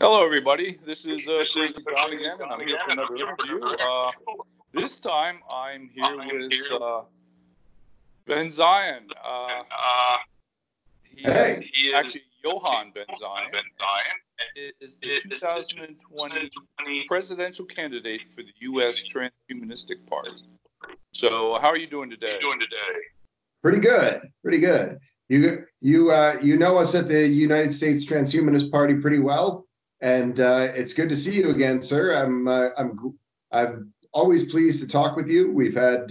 Hello, everybody. This is Crazy John again, and I'm here for another interview. This time, I'm here with BenZion. He Hey. is actually Johan BenZion. Is the 2020 presidential candidate for the U.S. Transhumanistic Party. So, how are you doing today? Pretty good. You know us at the United States Transhumanist Party pretty well, and it's good to see you again, sir. I'm always pleased to talk with you. We've had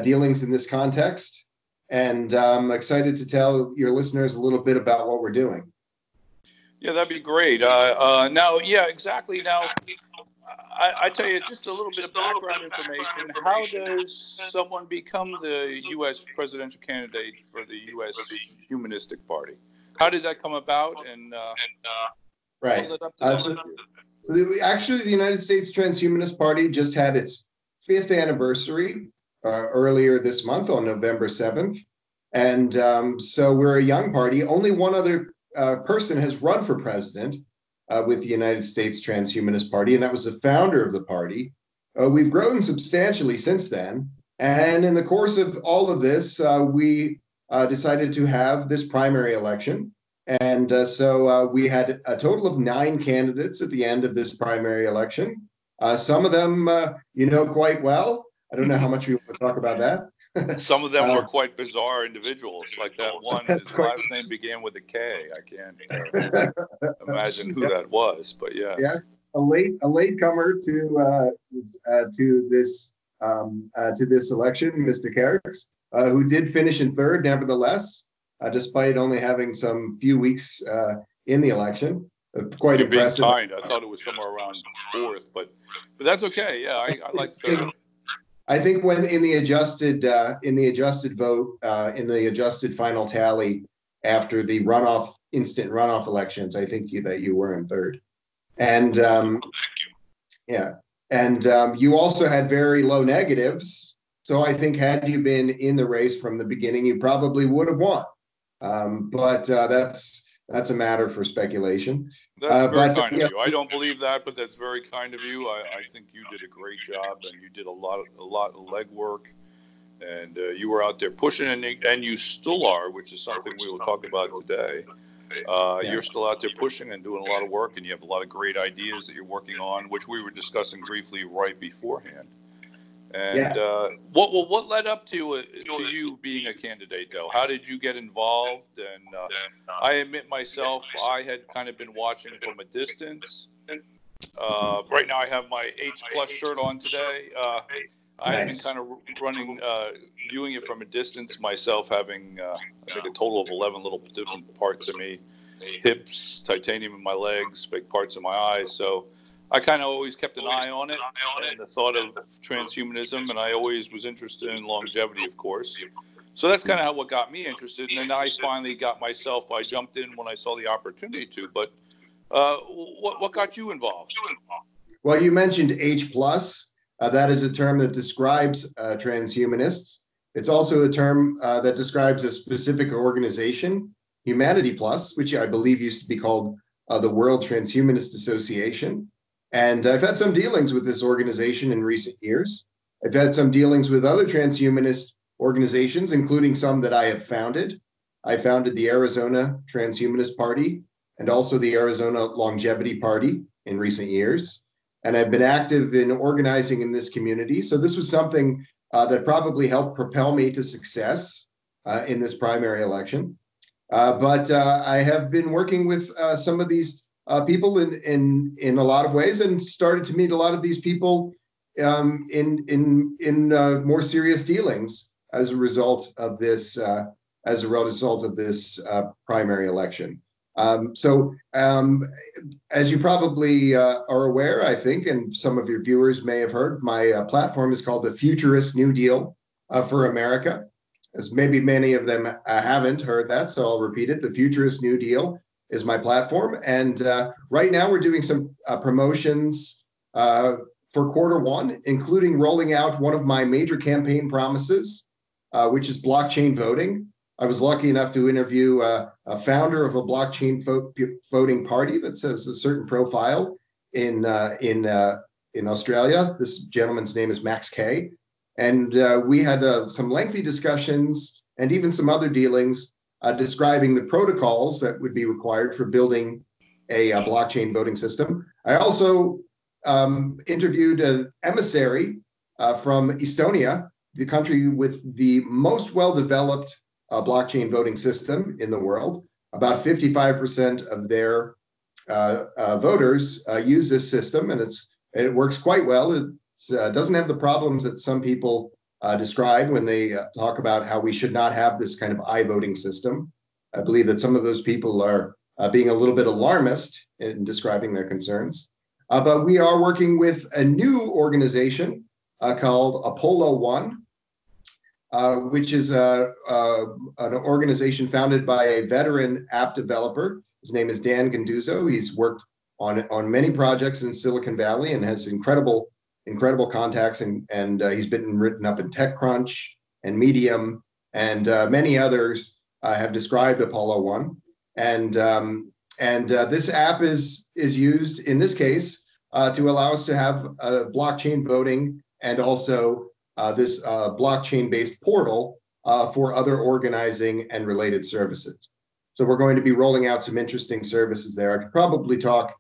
dealings in this context, and I'm excited to tell your listeners a little bit about what we're doing. Yeah, that'd be great. Now, exactly. Now, I tell you just a little bit of background information. How does someone become the U.S. presidential candidate for the U.S. Humanistic Party? How did that come about? And right. Hold it up to Actually, the United States Transhumanist Party just had its 5th anniversary earlier this month on November 7th. And so we're a young party. Only one other person has run for president with the United States Transhumanist Party, and that was the founder of the party. We've grown substantially since then. And in the course of all of this, we decided to have this primary election. And so we had a total of 9 candidates at the end of this primary election. Some of them you know quite well. I don't know how much we want to talk about that. Some of them were quite bizarre individuals, like that one. His last name began with a K. I can't imagine who that was, but yeah. Yeah, a latecomer to this election, Mr. Carricks, who did finish in 3rd, nevertheless, despite only having some few weeks in the election. Quite You're impressive. Being kind. I thought it was somewhere around 4th, but that's okay. Yeah, I like 3rd. I think when in the adjusted vote, in the adjusted final tally after the instant runoff elections, I think that you were in 3rd. And you also had very low negatives. So I think had you been in the race from the beginning, you probably would have won. But that's a matter for speculation. That's very kind of you. I don't believe that, but that's very kind of you. I think you did a great job, and you did a lot of legwork, and you were out there pushing, and you still are, which is something we will talk about today. You're still out there pushing and doing a lot of work, and you have a lot of great ideas that you're working on, which we were discussing briefly right beforehand. And what led up to you being a candidate, though? How did you get involved? And I admit myself, I had kind of been watching from a distance. Right now, I have my H+ shirt on today. I have been kind of viewing it from a distance myself, having I think a total of 11 little different parts of me: hips, titanium in my legs, big parts of my eyes. So I kind of always kept an eye on it and the thought of transhumanism, and I always was interested in longevity, of course. So that's kind of what got me interested. And then I finally I jumped in when I saw the opportunity to. But what got you involved? Well, you mentioned H+. That is a term that describes transhumanists. It's also a term that describes a specific organization, Humanity Plus, which I believe used to be called the World Transhumanist Association. And I've had some dealings with this organization in recent years. I've had some dealings with other transhumanist organizations, including some that I have founded. I founded the Arizona Transhumanist Party and also the Arizona Longevity Party in recent years. And I've been active in organizing in this community. So this was something that probably helped propel me to success in this primary election. But I have been working with some of these people in a lot of ways, and started to meet a lot of these people in more serious dealings as a result of this primary election. As you probably are aware, I think, and some of your viewers may have heard, my platform is called the Futurist New Deal for America. As maybe many of them haven't heard that, so I'll repeat it. The Futurist New Deal is my platform. And right now we're doing some promotions for Q1, including rolling out one of my major campaign promises, which is blockchain voting. I was lucky enough to interview a founder of a blockchain voting party that says a certain profile in Australia. This gentleman's name is Max K. And we had some lengthy discussions and even some other dealings describing the protocols that would be required for building a blockchain voting system. I also interviewed an emissary from Estonia, the country with the most well-developed blockchain voting system in the world. About 55% of their voters use this system, and it works quite well. It doesn't have the problems that some people describe when they talk about how we should not have this kind of iVoting system. I believe that some of those people are being a little bit alarmist in describing their concerns. But we are working with a new organization called Apollo One, which is an organization founded by a veteran app developer. His name is Dan Ganduzzo. He's worked on many projects in Silicon Valley and has incredible contacts, and he's been written up in TechCrunch and Medium, and many others have described Apollo One. And this app is used in this case to allow us to have blockchain voting and also this blockchain-based portal for other organizing and related services. So we're going to be rolling out some interesting services there. I could probably talk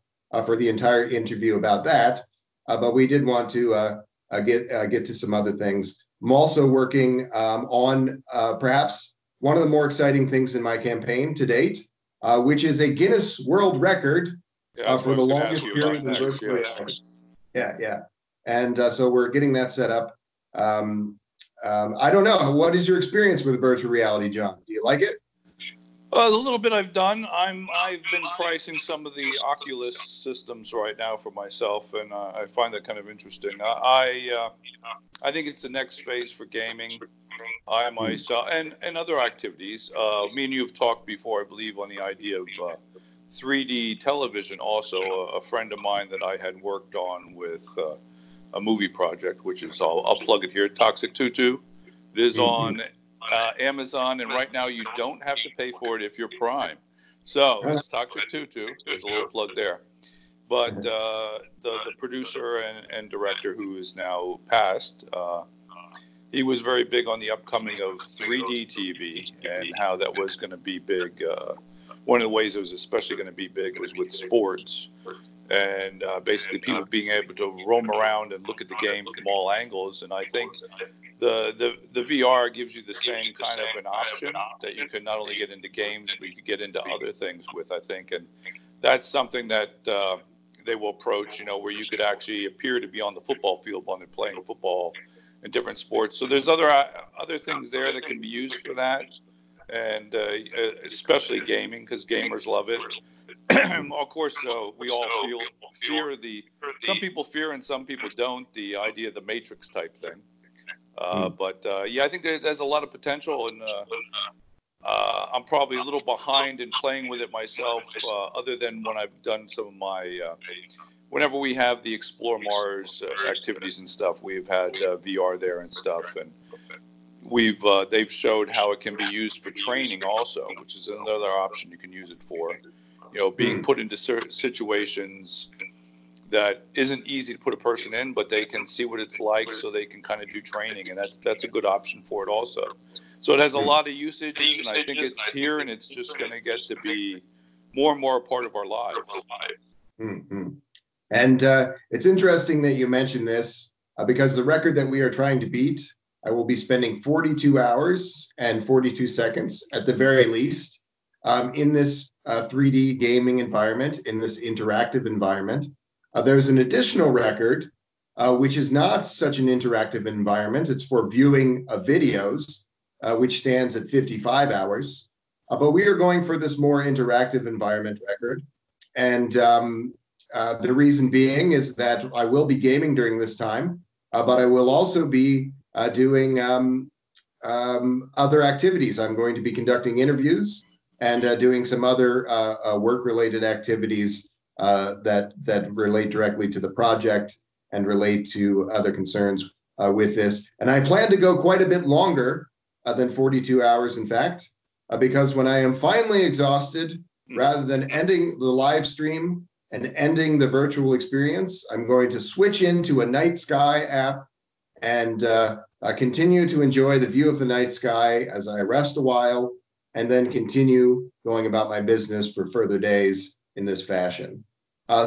for the entire interview about that, but we did want to get to some other things. I'm also working on perhaps one of the more exciting things in my campaign to date, which is a Guinness World Record for the longest period in virtual reality. Yeah. And so we're getting that set up. I don't know. What is your experience with virtual reality, John? Do you like it? The little bit I've done, I've been pricing some of the Oculus systems right now for myself, and I find that kind of interesting. I think it's the next phase for gaming. I myself and other activities. Me and you have talked before, I believe, on the idea of 3D television. Also, a friend of mine that I had worked on with a movie project, which is I'll plug it here. Toxic Tutu. It is on Amazon, and right now you don't have to pay for it if you're Prime. So it's Toxic Tutu. There's a little plug there. But the producer and director, who is now passed, he was very big on the upcoming of 3D TV and how that was going to be big. One of the ways it was especially going to be big was with sports, and basically people being able to roam around and look at the game from all angles. And I think the VR gives you the same kind of an option that you can not only get into games, but you can get into other things with, I think. And that's something that they will approach, where you could actually appear to be on the football field while they're playing football and different sports. So there's other things there that can be used for that, and especially gaming, because gamers love it. Of course, we all fear some people fear and some people don't, the idea of the Matrix type thing. But I think there's a lot of potential, and I'm probably a little behind in playing with it myself, other than when I've done some of my, whenever we have the Explore Mars activities and stuff, we've had VR there and stuff, and they've showed how it can be used for training also, which is another option you can use it for. Being put into certain situations that isn't easy to put a person in, but they can see what it's like, so they can kind of do training, and that's a good option for it also. So it has a lot of usages, and I think it's here, and it's just going to get to be more and more a part of our lives. Mm-hmm. And it's interesting that you mentioned this, because the record that we are trying to beat, I will be spending 42 hours and 42 seconds at the very least in this 3D gaming environment, in this interactive environment. There's an additional record, which is not such an interactive environment. It's for viewing videos, which stands at 55 hours. But we are going for this more interactive environment record. And the reason being is that I will be gaming during this time, but I will also be doing other activities. I'm going to be conducting interviews and doing some other work-related activities that relate directly to the project and relate to other concerns with this. And I plan to go quite a bit longer than 42 hours, in fact. because when I am finally exhausted, rather than ending the live stream and ending the virtual experience, I'm going to switch into a night sky app and continue to enjoy the view of the night sky as I rest a while, and then continue going about my business for further days in this fashion.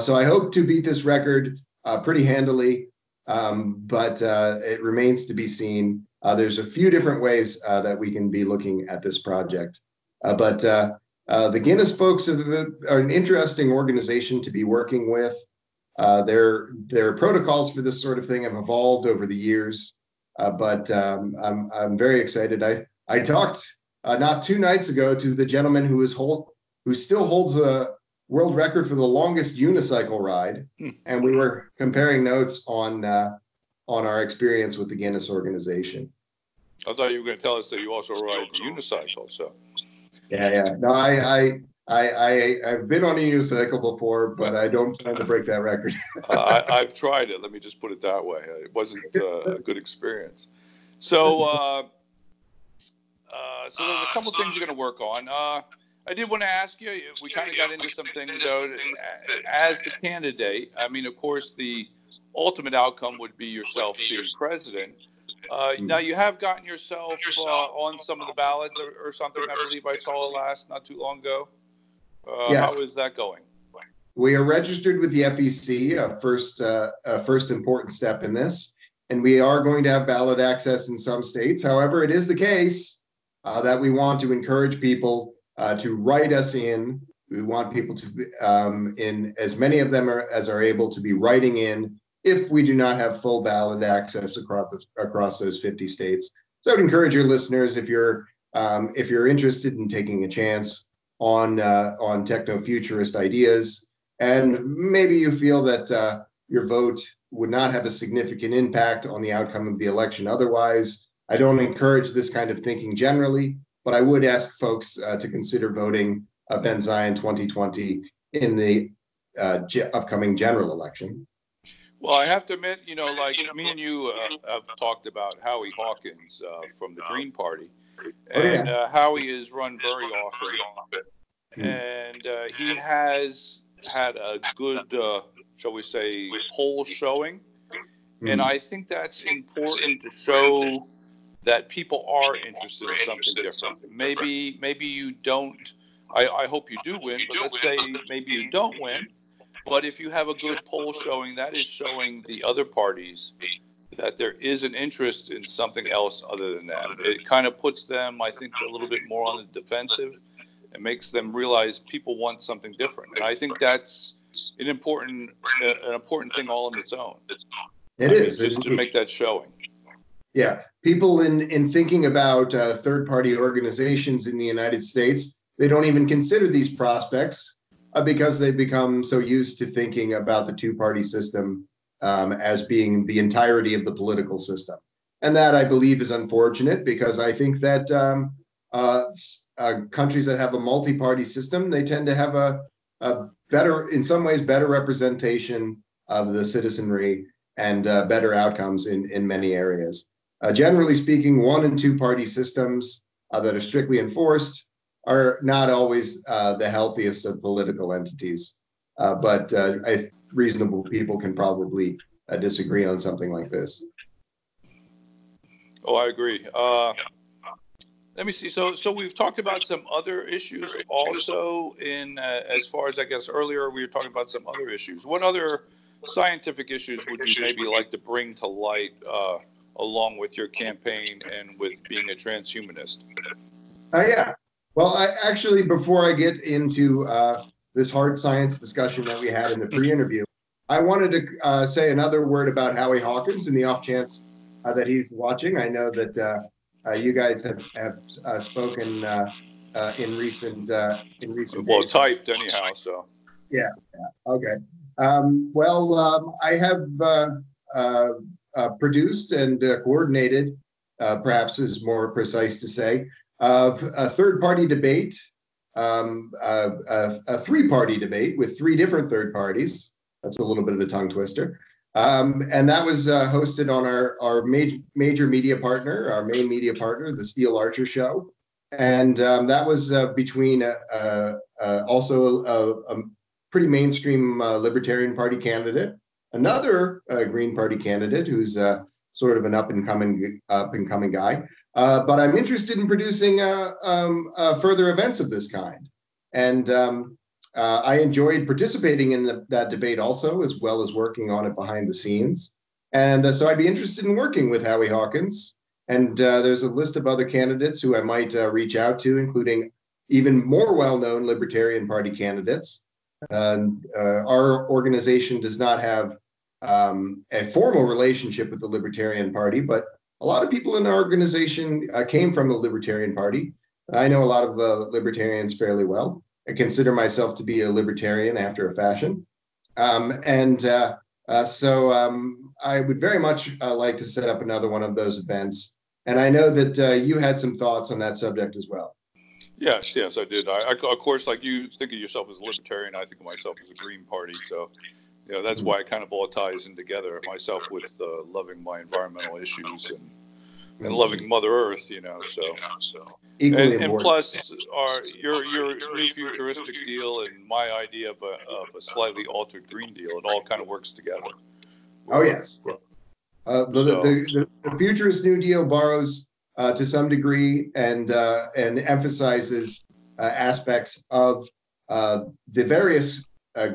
So I hope to beat this record pretty handily, but it remains to be seen. There's a few different ways that we can be looking at this project. But the Guinness folks are an interesting organization to be working with. Their protocols for this sort of thing have evolved over the years, but I'm very excited. I talked not 2 nights ago to the gentleman who still holds the world record for the longest unicycle ride, and we were comparing notes on our experience with the Guinness organization. I thought you were going to tell us that you also ride the unicycle. So yeah. No, I've been on a unicycle before, but I don't plan to break that record. I've tried it. Let me just put it that way. It wasn't a good experience. So there's a couple things you're going to work on. I did want to ask you, we kind of got into some things, though, as the candidate. I mean, of course, the ultimate outcome would be yourself being president. Now, you have gotten yourself on some of the ballots or something. I believe I saw not too long ago. Yes. How is that going? We are registered with the FEC, a first important step in this. And we are going to have ballot access in some states. However, it is the case that we want to encourage people to write us in. We want people to, in as many of them as are able, to be writing in if we do not have full ballot access across those 50 states. So I would encourage your listeners, if you're interested in taking a chance on techno-futurist ideas, and maybe you feel that your vote would not have a significant impact on the outcome of the election otherwise. I don't encourage this kind of thinking generally, but I would ask folks to consider voting BenZion 2020 in the upcoming general election. Well, I have to admit, like me and you have talked about Howie Hawkins from the Green Party, and Howie is run very often, and he has had a good, shall we say, poll showing, and I think that's important to show that people are interested in something different. Maybe you don't. I hope you do win, but let's say maybe you don't win. But if you have a good poll showing, that is showing the other parties that there is an interest in something else other than that. It kind of puts them, I think, a little bit more on the defensive and makes them realize people want something different. And I think that's an important thing all on its own. It is to make that showing. Yeah, people in thinking about third-party organizations in the United States, they don't even consider these prospects because they've become so used to thinking about the two-party system as being the entirety of the political system. And that, I believe, is unfortunate, because I think that countries that have a multi-party system, they tend to have a better, in some ways, better representation of the citizenry and better outcomes in many areas. Generally speaking, one- and two-party systems that are strictly enforced are not always the healthiest of political entities. But reasonable people can probably disagree on something like this. Oh, I agree. Let me see. So we've talked about some other issues also in, as far as I guess earlier we were talking about some other issues. What other scientific issues would you maybe like to bring to light along with your campaign and with being a transhumanist? Yeah. Well, actually, before I get into this hard science discussion that we had in the pre-interview, I wanted to say another word about Howie Hawkins in the off chance that he's watching. I know that you guys have spoken in recent Well, days. typed anyhow, so. Yeah. Okay. I have produced and coordinated, perhaps is more precise to say, a third-party debate, a three-party debate with three different third parties. That's a little bit of a tongue twister. And that was hosted on our major media partner, our main media partner, the Steel Archer Show. And that was between also a pretty mainstream Libertarian Party candidate, another Green Party candidate who's sort of an up and coming guy. But I'm interested in producing further events of this kind. And I enjoyed participating in that debate also, as well as working on it behind the scenes. And so I'd be interested in working with Howie Hawkins. And there's a list of other candidates who I might reach out to, including even more well-known Libertarian Party candidates. Our organization does not have a formal relationship with the Libertarian Party, but a lot of people in our organization came from the Libertarian Party. I know a lot of libertarians fairly well. I consider myself to be a libertarian after a fashion. So I would very much like to set up another one of those events. And I know that you had some thoughts on that subject as well. Yes, I did. Of course, like you think of yourself as a libertarian, I think of myself as a Green Party. So, that's why it kind of all ties in together. Myself with loving my environmental issues and loving Mother Earth, So Equally and plus, your new futuristic deal and my idea of a slightly altered Green Deal, it all kind of works together. Oh yes. The futurist New Deal borrows to some degree and emphasizes aspects of the various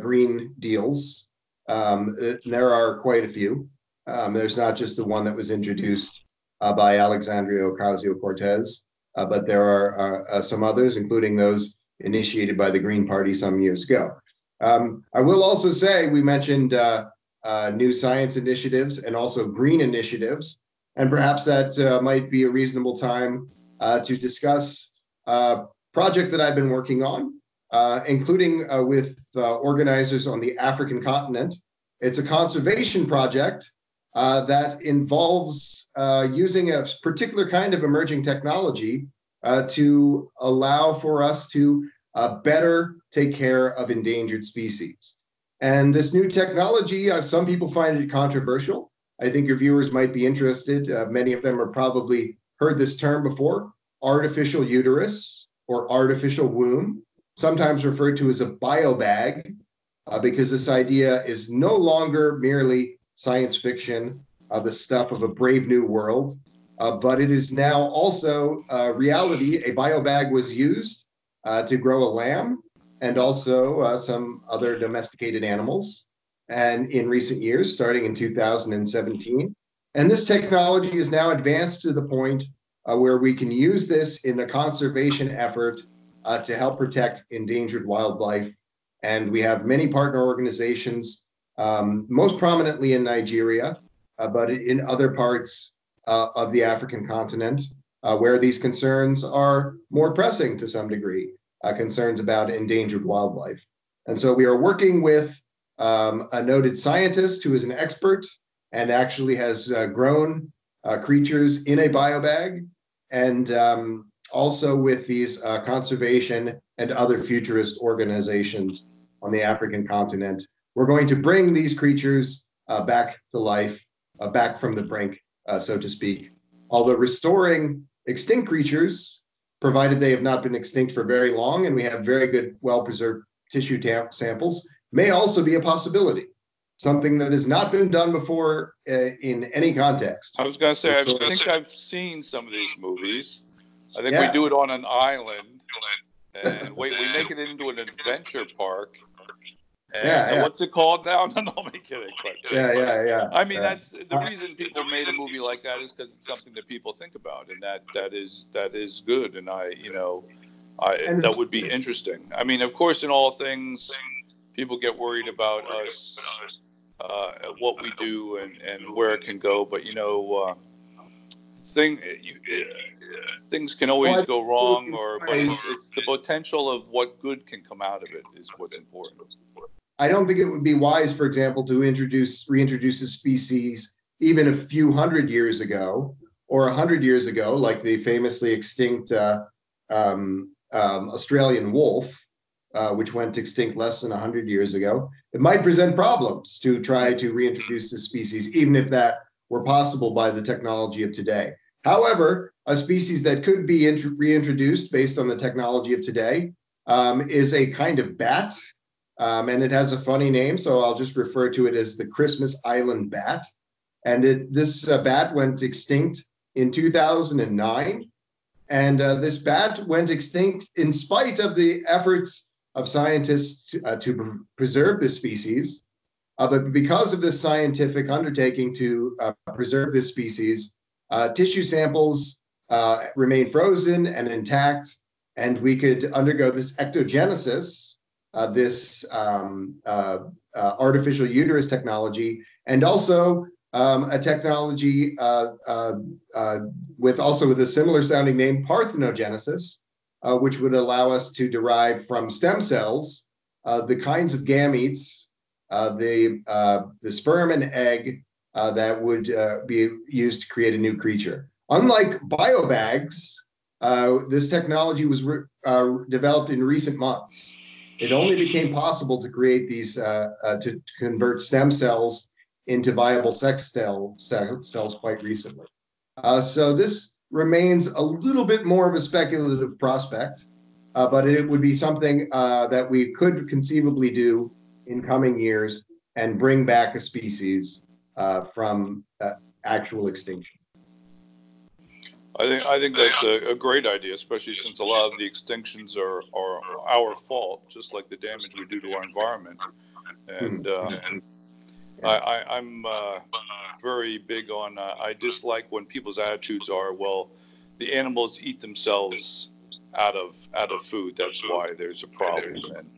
green deals. There are quite a few. There's not just the one that was introduced by Alexandria Ocasio-Cortez, but there are some others, including those initiated by the Green Party some years ago. I will also say we mentioned new science initiatives and also green initiatives, and perhaps that might be a reasonable time to discuss a project that I've been working on, including with organizers on the African continent. It's a conservation project that involves using a particular kind of emerging technology to allow for us to better take care of endangered species. And this new technology, some people find it controversial. I think your viewers might be interested. Many of them have probably heard this term before: artificial uterus or artificial womb, sometimes referred to as a biobag, because this idea is no longer merely science fiction, the stuff of a brave new world, but it is now also reality. A biobag was used to grow a lamb and also some other domesticated animals, and in recent years, starting in 2017. And this technology is now advanced to the point where we can use this in a conservation effort to help protect endangered wildlife. And we have many partner organizations, most prominently in Nigeria, but in other parts of the African continent, where these concerns are more pressing to some degree, concerns about endangered wildlife. And so we are working with a noted scientist who is an expert and actually has grown creatures in a biobag, and also with these conservation and other futurist organizations on the African continent. We're going to bring these creatures back to life, back from the brink, so to speak. Although restoring extinct creatures, provided they have not been extinct for very long and we have very good, well-preserved tissue samples, may also be a possibility. Something that has not been done before in any context. I was going to say, I think I've seen some of these movies. I think we do it on an island, and we make it into an adventure park. And what's it called now? No, I'm kidding. But, yeah. I mean, that's the reason people made a movie like that, is because it's something that people think about, and that is good. And that would be interesting. I mean, of course, in all things, people get worried about us, what we do, and where it can go. But things can always go wrong, but it's the potential of what good can come out of it is what's important. I don't think it would be wise, for example, to reintroduce a species even a few hundred years ago or 100 years ago, like the famously extinct Australian wolf, which went extinct less than 100 years ago. It might present problems to try to reintroduce this species, even if that were possible by the technology of today. However, a species that could be reintroduced based on the technology of today is a kind of bat, and it has a funny name, so I'll just refer to it as the Christmas Island bat. And this bat went extinct in 2009. And this bat went extinct in spite of the efforts of scientists to preserve this species. But because of this scientific undertaking to preserve this species, tissue samples remain frozen and intact, and we could undergo this ectogenesis, this artificial uterus technology, and also a technology with a similar sounding name, parthenogenesis, which would allow us to derive from stem cells the kinds of gametes, the sperm and egg that would be used to create a new creature. Unlike biobags, this technology was developed in recent months. It only became possible to create these, to convert stem cells into viable sex cells quite recently. So this remains a little bit more of a speculative prospect, but it would be something that we could conceivably do in coming years and bring back a species from actual extinction. I think that's a great idea, especially since a lot of the extinctions are our fault, just like the damage we do to our environment. And I'm very big on, I dislike when people's attitudes are, well, the animals eat themselves out of food. That's why there's a problem. And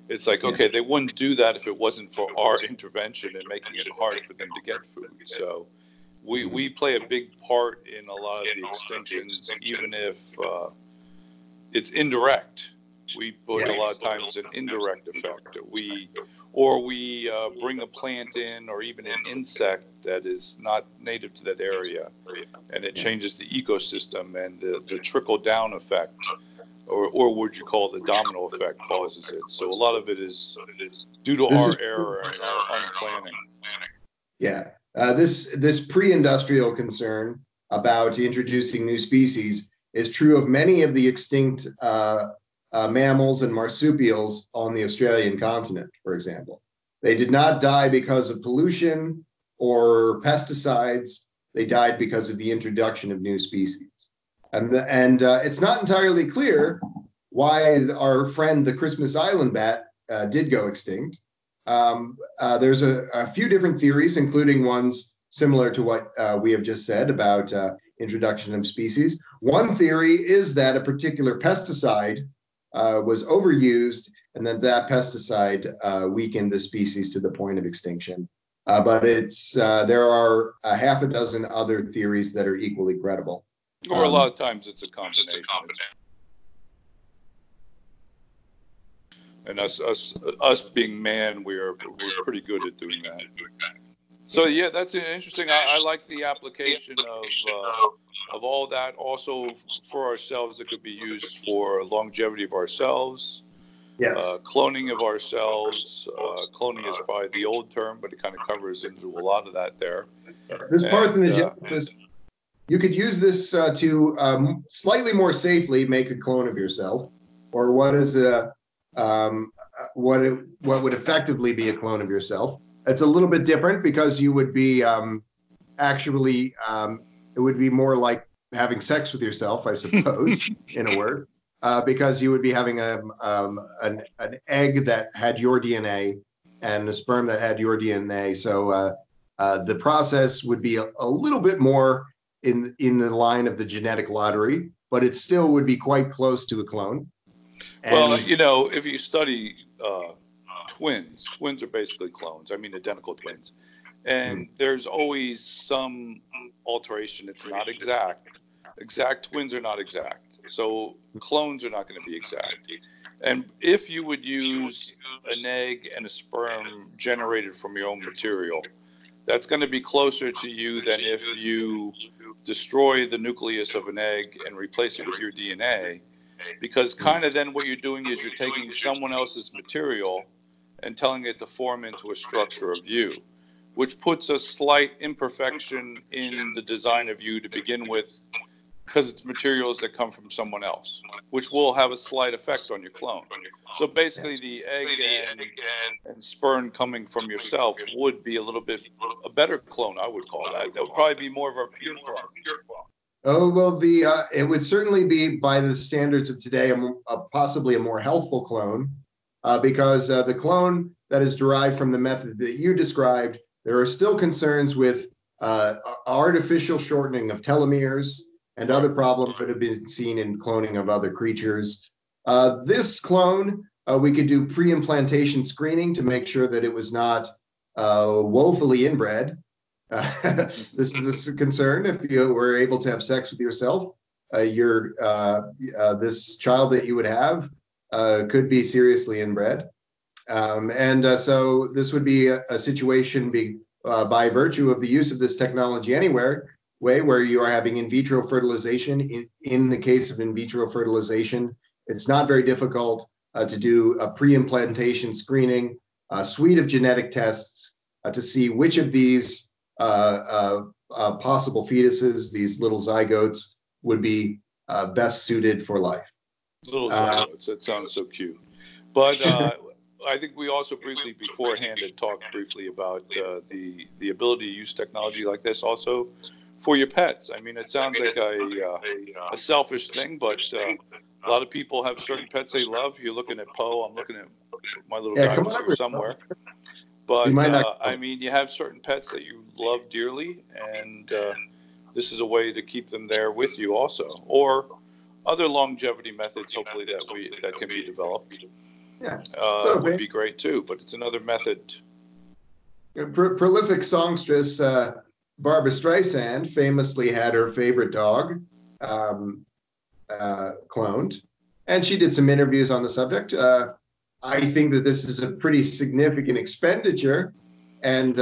it's like, okay, they wouldn't do that if it wasn't for our intervention and making it hard for them to get food. So we play a big part in a lot of the extinctions, even if it's indirect. We put a lot of times an indirect effect. We bring a plant in, or even an insect that is not native to that area, and it changes the ecosystem, and the trickle down effect, or would you call it the domino effect, causes it. So a lot of it is due to our error and our unplanning. Yeah, this pre-industrial concern about introducing new species is true of many of the extinct mammals and marsupials on the Australian continent, for example. They did not die because of pollution or pesticides. They died because of the introduction of new species. And it's not entirely clear why our friend, the Christmas Island bat, did go extinct. There's a few different theories, including ones similar to what we have just said about introduction of species. One theory is that a particular pesticide was overused, and then that pesticide weakened the species to the point of extinction. But there are a half a dozen other theories that are equally credible. Or a lot of times it's a combination. And us being man, we're pretty good at doing that. So yeah, that's interesting. I like the application of all that. Also for ourselves, it could be used for longevity of ourselves. Yes. Cloning of ourselves. Cloning is probably the old term, but it kind of covers into a lot of that there. This parthenogenesis, you could use this to slightly more safely make a clone of yourself, or what would effectively be a clone of yourself. It's a little bit different because you would be it would be more like having sex with yourself, I suppose, in a word, because you would be having an egg that had your DNA and a sperm that had your DNA. So the process would be a little bit more in the line of the genetic lottery, but it still would be quite close to a clone. And, well, if you study twins are basically clones. I mean, identical twins. And there's always some alteration. It's not exact. Exact twins are not exact. So clones are not going to be exact. And if you would use an egg and a sperm generated from your own material, that's going to be closer to you than if you destroy the nucleus of an egg and replace it with your DNA. Because kind of then what you're doing is you're taking someone else's material and telling it to form into a structure of you, which puts a slight imperfection in the design of you to begin with, because it's materials that come from someone else, which will have a slight effect on your clone. So basically, the egg and sperm coming from yourself would be a little bit a better clone, I would call that. That would probably be more of a pure clone. Oh, well, it would certainly be, by the standards of today, possibly a more healthful clone, because the clone that is derived from the method that you described, there are still concerns with artificial shortening of telomeres and other problems that have been seen in cloning of other creatures. This clone, we could do pre-implantation screening to make sure that it was not woefully inbred. This is a concern. If you were able to have sex with yourself, this child that you would have could be seriously inbred. So this would be a situation by virtue of the use of this technology where you are having in vitro fertilization. In the case of in vitro fertilization, it's not very difficult to do a pre-implantation screening, a suite of genetic tests to see which of these possible fetuses, these little zygotes, would be best suited for life. Little zygotes, that sounds so cute. But I think we also briefly beforehand had talked briefly about the ability to use technology like this also for your pets. I mean, it sounds like a selfish thing, but a lot of people have certain pets they love. You're looking at Poe. I'm looking at my little guy here somewhere. But I mean, you have certain pets that you love dearly, and this is a way to keep them there with you also, or other longevity methods, hopefully that can be developed. Yeah, would be great too. But it's another method. Prolific songstress Barbra Streisand famously had her favorite dog cloned, and she did some interviews on the subject. I think that this is a pretty significant expenditure, and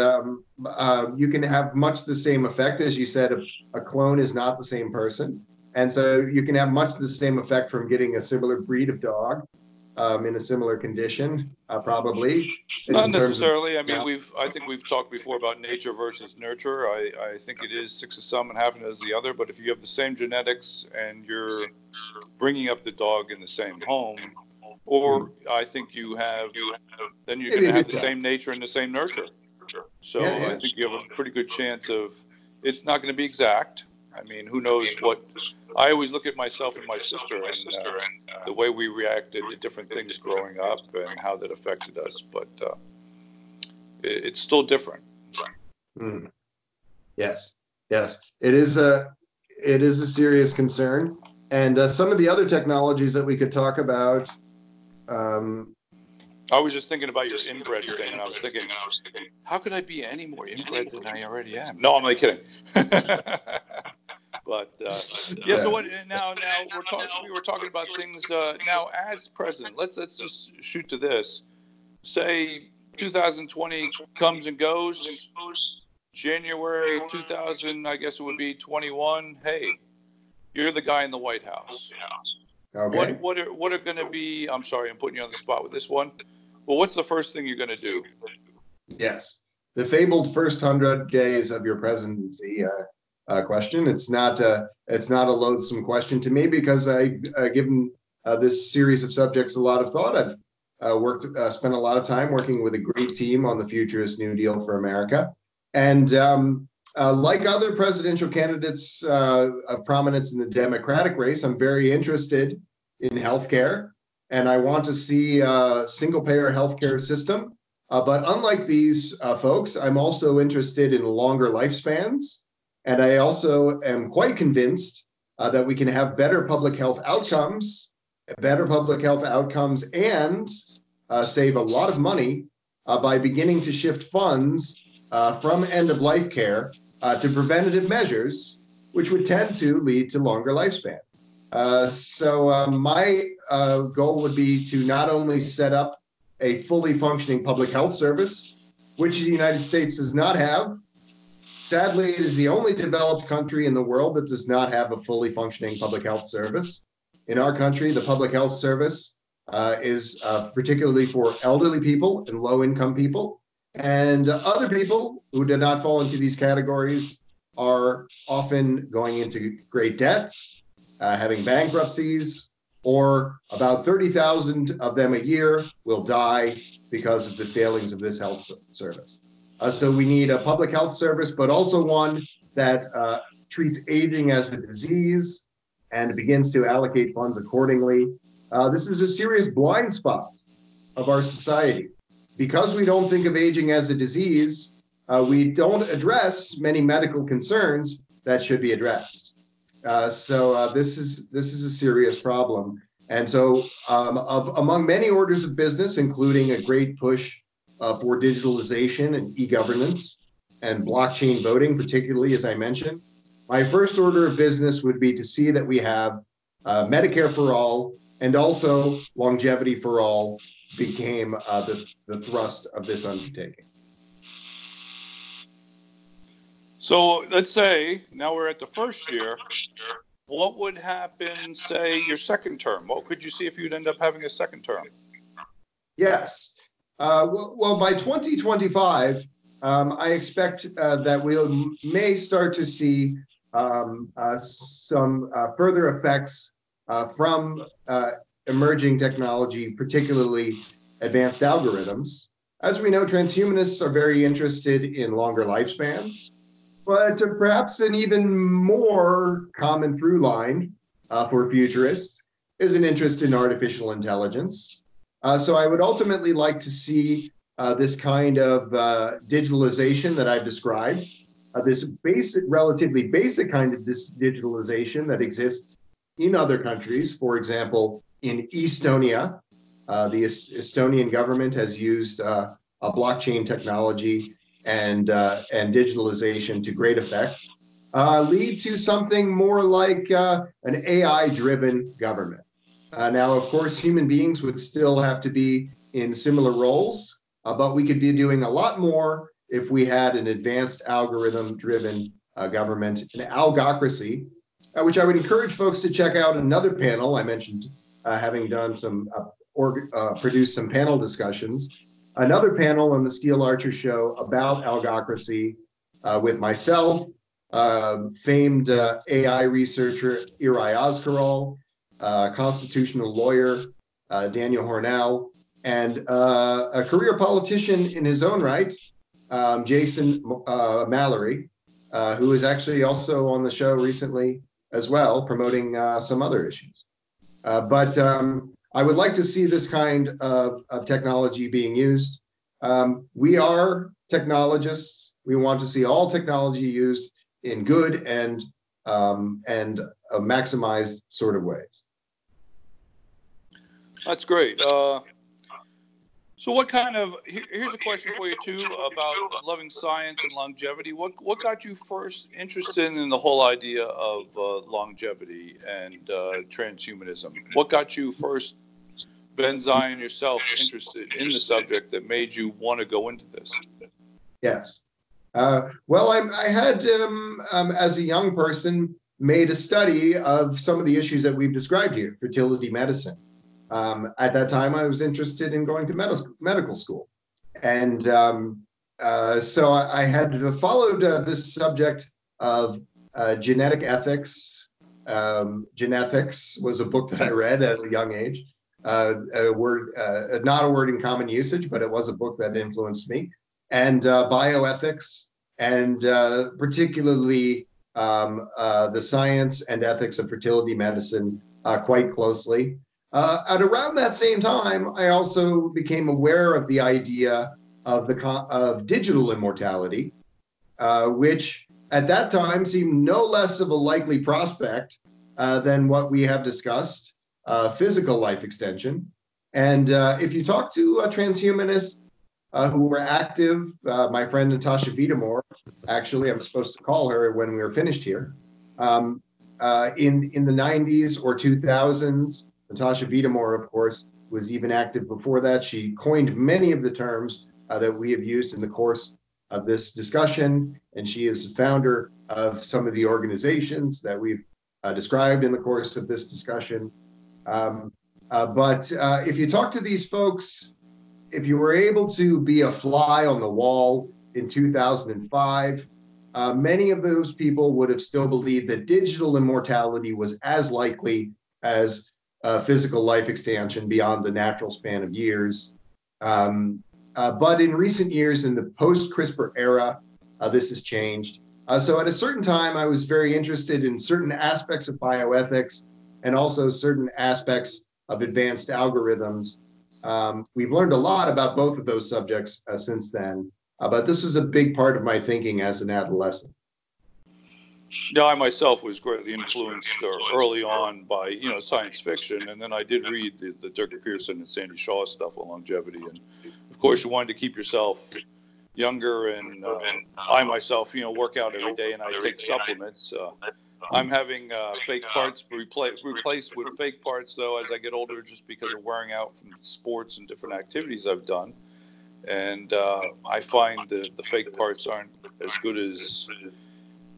you can have much the same effect. As you said, a clone is not the same person, and so you can have much the same effect from getting a similar breed of dog in a similar condition, probably. Not necessarily. I mean, I think we've talked before about nature versus nurture. I think it is 6 of some and half as the other, but if you have the same genetics and you're bringing up the dog in the same home, or I think then you're going to have the same nature and the same nurture. So I think you have a pretty good chance of, it's not going to be exact. I mean, who knows what, I always look at myself and my sister and the way we reacted to different things growing up and how that affected us, but it's still different. Mm. Yes. It is a serious concern. And some of the other technologies that we could talk about, I was just thinking about your inbred thing, and I was thinking, how could I be any more inbred than I already am? No, I'm not kidding. But so what? Now we were talking about things. Now, as president, let's just shoot to this. Say 2020 comes and goes. January 2000, I guess it would be 21. Hey, you're the guy in the White House. Okay. What are going to be? I'm sorry, I'm putting you on the spot with this one. Well, what's the first thing you're going to do? Yes, the fabled first 100 days of your presidency question. It's not a loathsome question to me, because I've given this series of subjects a lot of thought. I've spent a lot of time working with a great team on the Futurist New Deal for America, and like other presidential candidates of prominence in the Democratic race, I'm very interested in healthcare. And I want to see a single-payer healthcare system. But unlike these folks, I'm also interested in longer lifespans. And I also am quite convinced that we can have better public health outcomes, and save a lot of money by beginning to shift funds from end-of-life care to preventative measures, which would tend to lead to longer lifespans. So my goal would be to not only set up a fully functioning public health service, which the United States does not have. Sadly, it is the only developed country in the world that does not have a fully functioning public health service. In our country, the public health service is particularly for elderly people and low-income people, and other people who do not fall into these categories are often going into great debts having bankruptcies, or about 30,000 of them a year will die because of the failings of this health service. So we need a public health service, but also one that treats aging as a disease and begins to allocate funds accordingly. This is a serious blind spot of our society. Because we don't think of aging as a disease, we don't address many medical concerns that should be addressed. So this is a serious problem. And so among many orders of business, including a great push for digitalization and e-governance and blockchain voting, particularly, as I mentioned, my first order of business would be to see that we have Medicare for all, and also longevity for all became the thrust of this undertaking. So let's say now we're at the first year. What would happen, say, your second term? What could you see if you'd end up having a second term? Yes. Well, by 2025, I expect that we may start to see some further effects from emerging technology, particularly advanced algorithms. As we know, transhumanists are very interested in longer lifespans, but perhaps an even more common through line for futurists is an interest in artificial intelligence. So I would ultimately like to see this kind of digitalization that I've described, this relatively basic kind of this digitalization that exists in other countries. For example, in Estonia, the Estonian government has used a blockchain technology and digitalization to great effect, lead to something more like an AI-driven government. Now, of course, human beings would still have to be in similar roles, but we could be doing a lot more if we had an advanced algorithm-driven government, an algocracy, which I would encourage folks to check out another panel. I mentioned having done some, produced some panel discussions. Another panel on the Steel Archer Show about algocracy with myself, famed AI researcher Irai Ozkarol, constitutional lawyer Daniel Hornell, and a career politician in his own right, Jason Mallory, who is actually also on the show recently as well, promoting some other issues. But I would like to see this kind of technology being used. We are technologists. We want to see all technology used in good and maximized sort of ways. That's great. So what kind of, here's a question for you too about loving science and longevity. What got you first interested in the whole idea of longevity and transhumanism? What got you first, BenZion yourself, interested in the subject that made you want to go into this? Yes. Well, I had, as a young person, made a study of some of the issues that we've described here, fertility medicine. At that time, I was interested in going to medical school. And so I had followed this subject of genetic ethics. Genethics was a book that I read at a young age. A word, not a word in common usage, but it was a book that influenced me. And bioethics, and particularly the science and ethics of fertility medicine quite closely. At around that same time, I also became aware of the idea of digital immortality, which at that time seemed no less of a likely prospect than what we have discussed, physical life extension. And if you talk to transhumanists who were active, my friend Natasha Vitamore, actually, I'm supposed to call her when we were finished here, in the 90s or 2000s, Natasha Vitamore, of course, was even active before that. She coined many of the terms that we have used in the course of this discussion, and she is the founder of some of the organizations that we've described in the course of this discussion. But if you talk to these folks, if you were able to be a fly on the wall in 2005, many of those people would have still believed that digital immortality was as likely as physical life extension beyond the natural span of years. But in recent years, in the post-CRISPR era, this has changed. So at a certain time, I was very interested in certain aspects of bioethics and also certain aspects of advanced algorithms. We've learned a lot about both of those subjects since then, but this was a big part of my thinking as an adolescent. Yeah, I myself was greatly influenced early on by, science fiction, and then I did read the Dirk Pearson and Sandy Shaw stuff on longevity, and of course you wanted to keep yourself younger, and I myself, work out every day and I take supplements. I'm having fake parts replaced with fake parts, though, as I get older, just because of wearing out from sports and different activities I've done. And I find that the fake parts aren't as good as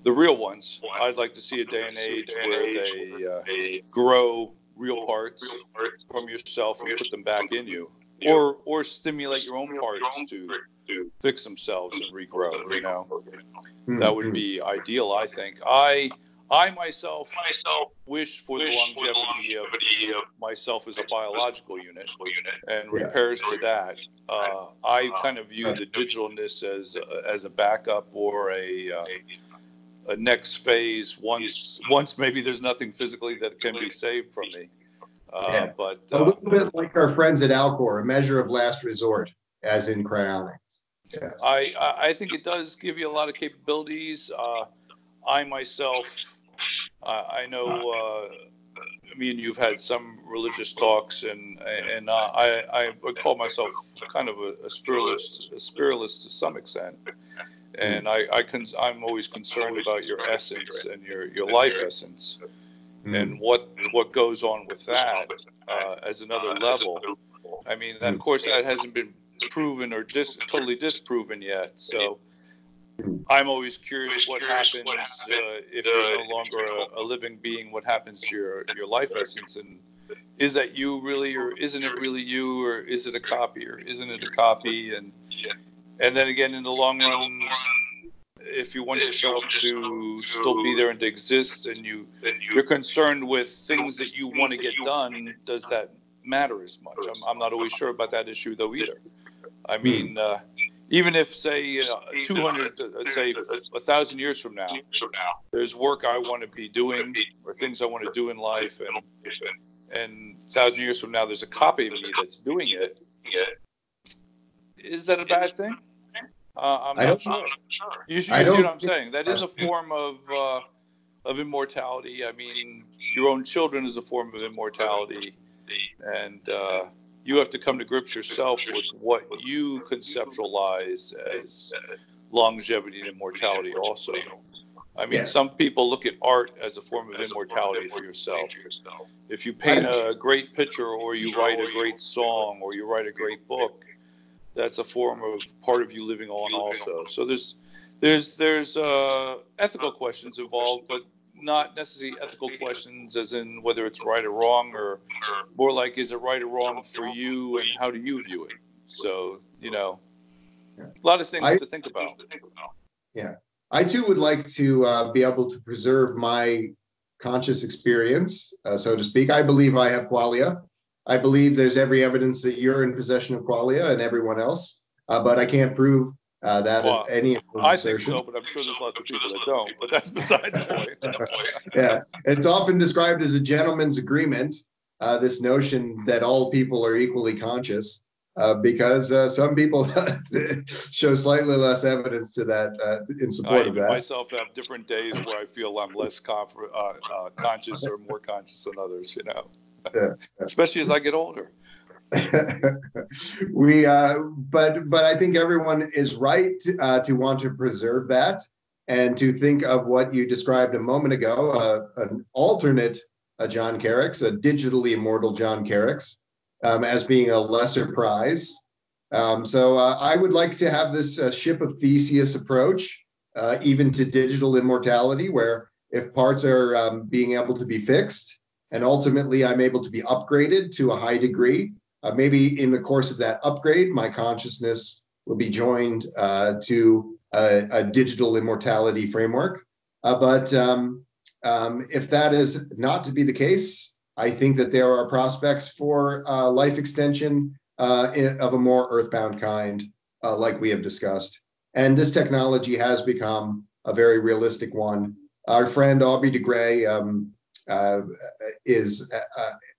the real ones. I'd like to see a day and age where they grow real parts from yourself and put them back in you, or stimulate your own parts to fix themselves and regrow. That would be ideal, I think. I myself wish for the longevity of myself as a biological unit and repairs to that. I kind of view the digitalness as a backup or a next phase once maybe there's nothing physically that can be saved from me. But a little bit like our friends at Alcor, a measure of last resort, as in cryonics. Yes. I think it does give you a lot of capabilities. I myself, I know me and you've had some religious talks, and I would call myself kind of a spiritualist to some extent. And I'm always concerned about your essence and your life essence, and what goes on with that as another level. I mean, of course, that hasn't been proven or totally disproven yet. So I'm always curious what happens if you're no longer a living being. What happens to your life essence, and is that you really, or isn't it really you, or is it a copy, or isn't it a copy? And then again, in the long run, if you want yourself to still be there and to exist, and you're concerned with things that you want to get done, does that matter as much? I'm not always sure about that issue, though, either. I mean, even if, say, 1,000 years from now, there's work I want to be doing or things I want to do in life, and 1,000 years from now, there's a copy of me that's doing it. Is that a bad thing? I'm not sure. You see what I'm saying? That is a form of immortality. I mean, your own children is a form of immortality, and you have to come to grips yourself with what you conceptualize as longevity and immortality also. I mean, some people look at art as a form of immortality for yourself. If you paint a great picture, or you write a great song, or you write a great book, that's a form of part of you living on also. So there's ethical questions involved, but not necessarily ethical questions as in whether it's right or wrong, or more like, is it right or wrong for you, and how do you view it? So, a lot of things to think about. Yeah. I too would like to be able to preserve my conscious experience, so to speak. I believe I have qualia. I believe there's every evidence that you're in possession of qualia and everyone else, but I can't prove that any of those assertions. I think so, but I'm sure there's lots of people that don't, but that's beside the point. Yeah, it's often described as a gentleman's agreement, this notion that all people are equally conscious, because some people show slightly less evidence to that in support of that. I myself have different days where I feel I'm less conscious or more conscious than others, especially as I get older. But I think everyone is right to want to preserve that, and to think of what you described a moment ago, an alternate John Carricks, a digitally immortal John Carricks, as being a lesser prize. So I would like to have this ship of Theseus approach, even to digital immortality, where if parts are being able to be fixed, and ultimately I'm able to be upgraded to a high degree, maybe in the course of that upgrade, my consciousness will be joined to a digital immortality framework. But if that is not to be the case, I think that there are prospects for life extension of a more earthbound kind, like we have discussed. And this technology has become a very realistic one. Our friend Aubrey de Grey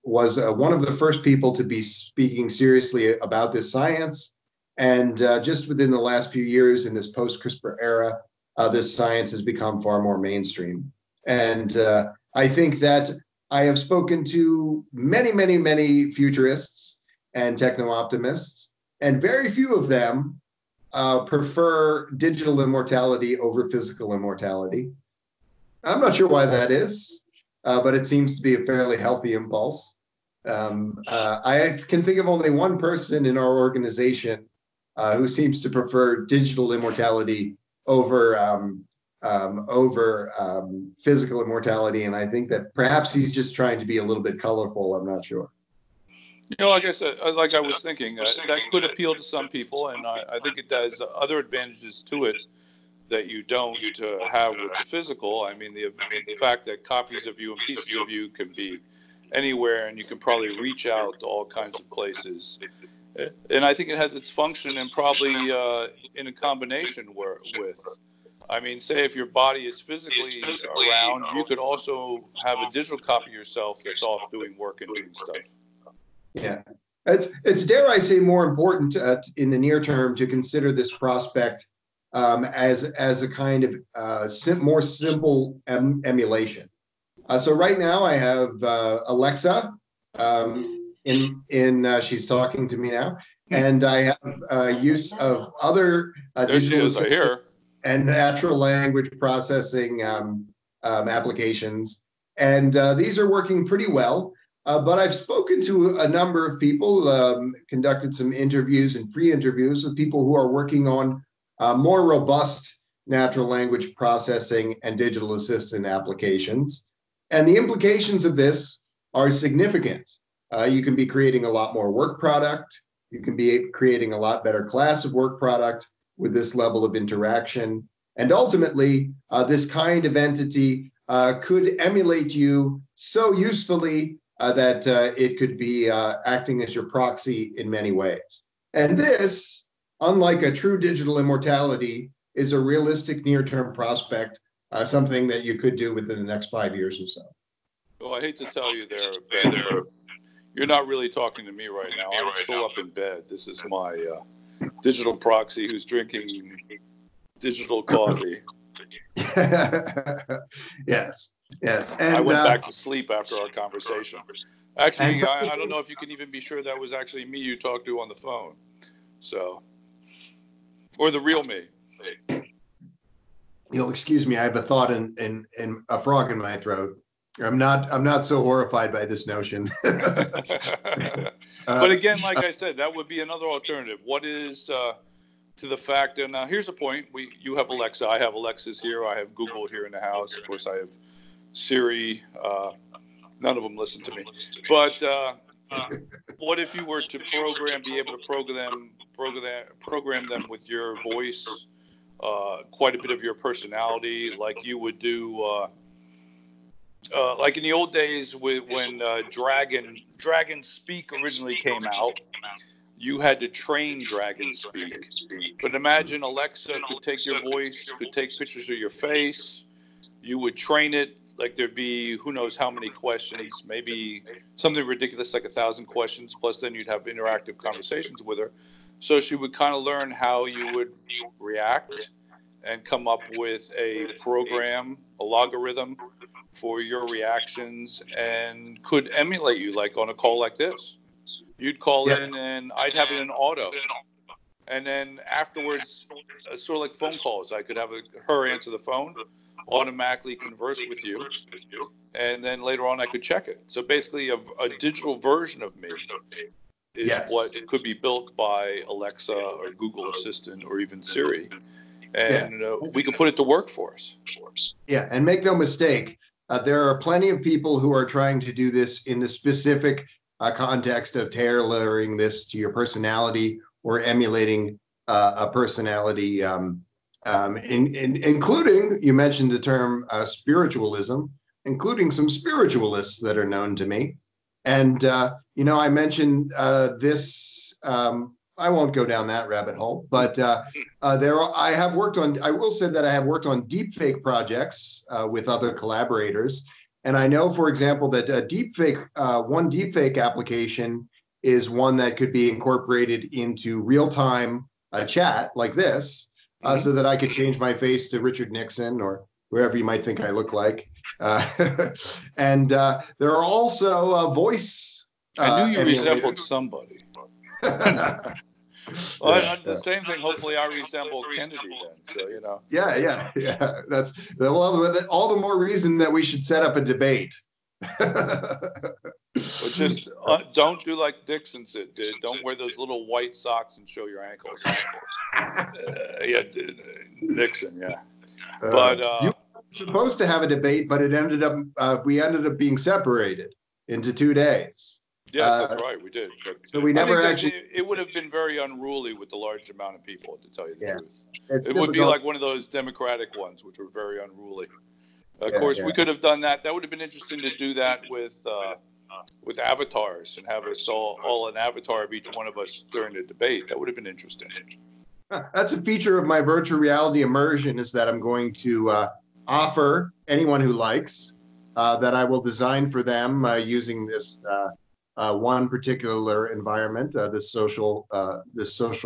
was one of the first people to be speaking seriously about this science. And just within the last few years in this post-CRISPR era, this science has become far more mainstream. And I think that I have spoken to many, many, many futurists and techno-optimists, and very few of them prefer digital immortality over physical immortality. I'm not sure why that is, but it seems to be a fairly healthy impulse. I can think of only one person in our organization who seems to prefer digital immortality over physical immortality, and I think that perhaps he's just trying to be a little bit colorful. I'm not sure. Like I said, like I was thinking, that could appeal to some people, and I think it has other advantages to it that you don't have with the physical. I mean, the fact that copies of you and pieces of you can be anywhere, and you can probably reach out to all kinds of places. And I think it has its function, and probably in a combination with. I mean, say if your body is physically around, you could also have a digital copy of yourself that's off doing work and doing stuff. Yeah, it's dare I say more important in the near term to consider this prospect as a kind of more simple emulation. So right now I have Alexa she's talking to me now, and I have use of other digital assistants and natural language processing applications, and these are working pretty well. But I've spoken to a number of people, conducted some interviews and pre-interviews with people who are working on more robust natural language processing and digital assistant applications. And the implications of this are significant. You can be creating a lot more work product. You can be creating a lot better class of work product with this level of interaction. And ultimately, this kind of entity could emulate you so usefully that it could be acting as your proxy in many ways. And this, unlike a true digital immortality, is a realistic near-term prospect, something that you could do within the next 5 years or so. Well, I hate to tell you there, Ben, you're not really talking to me right now. I'm still up in bed. This is my digital proxy who's drinking digital coffee. Yes. And I went back to sleep after our conversation. Actually, I don't know if you can even be sure that was actually me you talked to on the phone. So, or the real me. You'll excuse me. I have a thought and a frog in my throat. I'm not so horrified by this notion. But again, like I said, that would be another alternative. What is to the fact that now here's the point: you have Alexa, I have Alexas here, I have Google here in the house. Of course, I have Siri. None of them listen to me. But what if you were to be able to program them with your voice, quite a bit of your personality, like you would do. Like in the old days when Dragon Speak originally came out, you had to train Dragon Speak. But imagine Alexa could take your voice, could take pictures of your face. You would train it, like there'd be who knows how many questions, maybe something ridiculous like 1,000 questions, plus then you'd have interactive conversations with her. So she would kind of learn how you would react and come up with a program, a logarithm for your reactions, and could emulate you like on a call like this. You'd call in and I'd have it in auto. And then afterwards, sort of like phone calls, I could have her answer the phone, automatically converse with you, and then later on I could check it. So basically a digital version of me is what could be built by Alexa or Google Assistant or even Siri. And we can put it to work for us. Yeah, and make no mistake, there are plenty of people who are trying to do this in the specific context of tailoring this to your personality or emulating a personality including, you mentioned the term spiritualism, including some spiritualists that are known to me. And, I mentioned this, I won't go down that rabbit hole, but I will say that I have worked on deepfake projects with other collaborators. And I know, for example, that one deepfake application is one that could be incorporated into real-time chat like this, so that I could change my face to Richard Nixon or whoever you might think I look like. And there are also voice. I knew you resembled somebody. Well, the same thing. Hopefully, I resemble Kennedy then. So Yeah. That's all the more reason that we should set up a debate. But just don't do like Dixon did. Don't wear those little white socks and show your ankles. Yeah, Nixon. Yeah, but you were supposed to have a debate, but we ended up being separated into 2 days. Yes, that's right. We did. But so we never actually. It would have been very unruly with the large amount of people, to tell you the truth. It would be like one of those Democratic ones, which were very unruly. Of course, we could have done that. That would have been interesting to do that with avatars and have us all an avatar of each one of us during the debate. That would have been interesting. That's a feature of my virtual reality immersion, is that I'm going to offer anyone who likes that I will design for them using this one particular environment, this social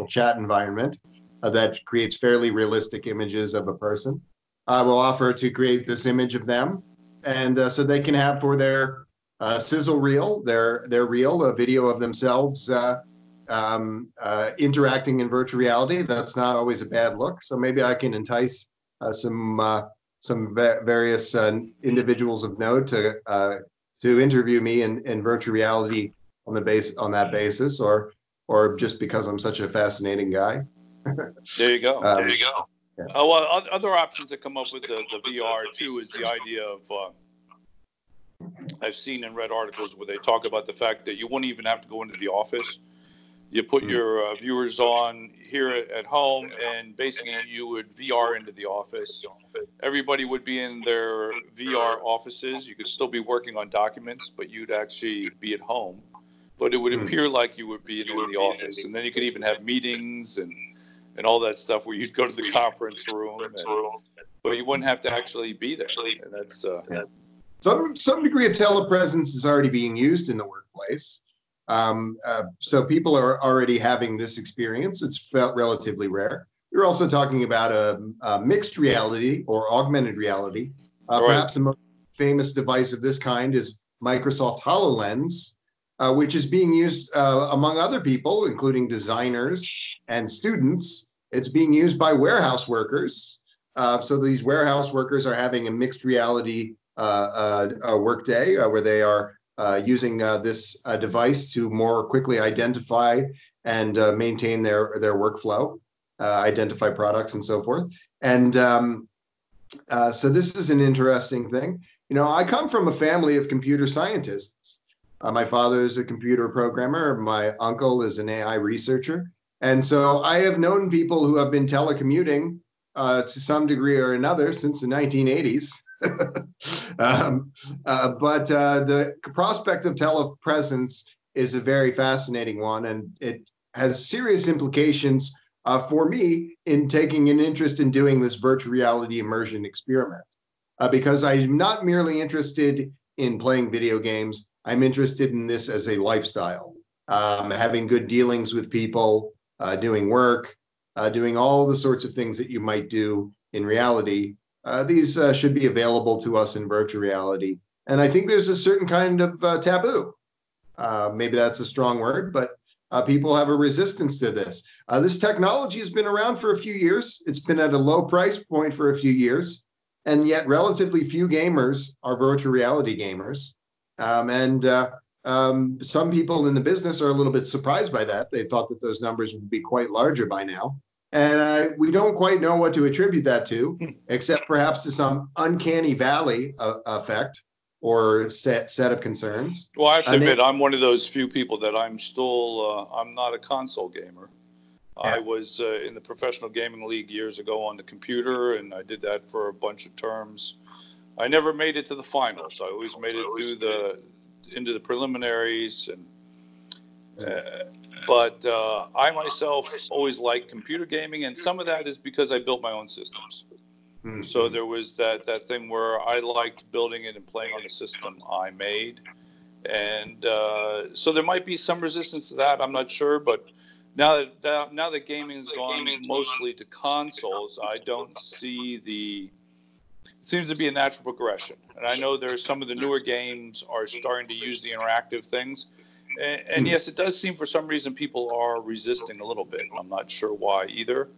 chat environment that creates fairly realistic images of a person. I will offer to create this image of them, and so they can have for their sizzle reel, their reel, a video of themselves interacting in virtual reality. That's not always a bad look. So maybe I can entice some various individuals of note to interview me in virtual reality on that basis, or just because I'm such a fascinating guy. There you go. Yeah. Well, other options that come up with the VR too is the idea of I've seen and read articles where they talk about the fact that you wouldn't even have to go into the office. You put your viewers on here at home, and basically you would VR into the office. Everybody would be in their VR offices. You could still be working on documents, but you'd actually be at home. But it would appear like you would be in the office. And then you could even have meetings and all that stuff where you'd go to the conference room. But you wouldn't have to actually be there. And that's some degree of telepresence is already being used in the workplace. So people are already having this experience. It's felt relatively rare. You're also talking about a mixed reality or augmented reality. Perhaps the most famous device of this kind is Microsoft HoloLens, which is being used among other people, including designers and students. It's being used by warehouse workers. So these warehouse workers are having a mixed reality workday where they are using this device to more quickly identify and maintain their workflow, identify products and so forth. And so this is an interesting thing. I come from a family of computer scientists. My father is a computer programmer. My uncle is an AI researcher. And so I have known people who have been telecommuting to some degree or another since the 1980s. But the prospect of telepresence is a very fascinating one, and it has serious implications for me in taking an interest in doing this virtual reality immersion experiment. Because I'm not merely interested in playing video games, I'm interested in this as a lifestyle, having good dealings with people, doing work, doing all the sorts of things that you might do in reality. These should be available to us in virtual reality. And I think there's a certain kind of taboo. Maybe that's a strong word, but people have a resistance to this. This technology has been around for a few years. It's been at a low price point for a few years. And yet relatively few gamers are virtual reality gamers. Some people in the business are a little bit surprised by that. They thought that those numbers would be quite larger by now. And we don't quite know what to attribute that to, except perhaps to some uncanny valley effect or set of concerns. Well, I have to admit, I'm one of those few people that I'm still, I'm not a console gamer. I was in the professional gaming league years ago on the computer, and I did that for a bunch of terms. I never made it to the finals. I always made it through into the preliminaries, but I myself always liked computer gaming, and some of that is because I built my own systems. Mm-hmm. So there was that thing where I liked building it and playing on the system I made, and so there might be some resistance to that. I'm not sure, but now that gaming has gone mostly to consoles, I don't see it seems to be a natural progression. And I know there's some of the newer games are starting to use the interactive things. And yes, it does seem for some reason people are resisting a little bit. I'm not sure why either.